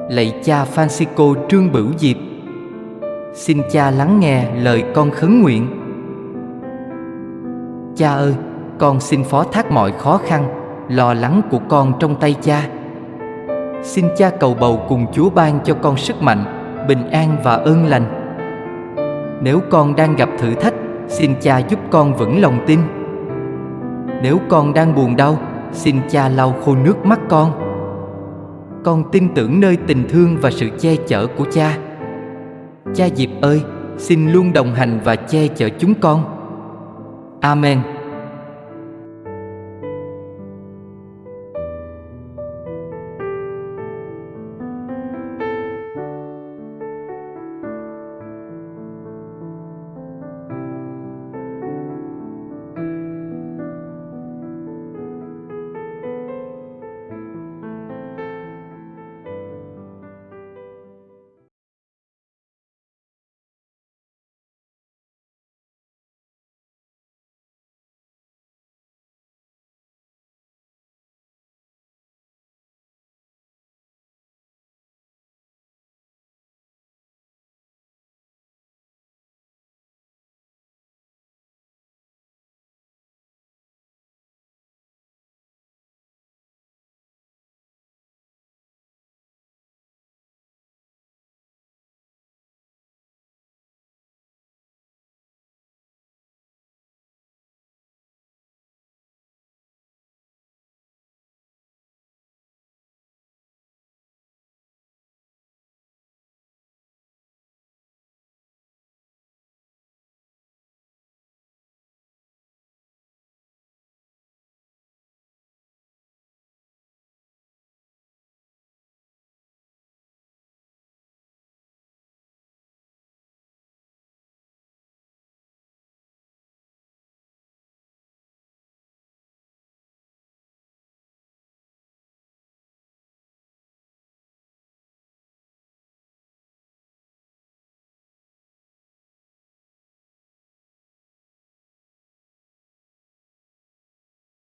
Lạy Cha Francisco Trương Bửu Diệp, xin Cha lắng nghe lời con khấn nguyện. Cha ơi, con xin phó thác mọi khó khăn, lo lắng của con trong tay Cha. Xin Cha cầu bầu cùng Chúa ban cho con sức mạnh, bình an và ơn lành. Nếu con đang gặp thử thách, xin Cha giúp con vững lòng tin. Nếu con đang buồn đau, xin Cha lau khô nước mắt con. Con tin tưởng nơi tình thương và sự che chở của Cha. Cha Diệp ơi, xin luôn đồng hành và che chở chúng con. Amen.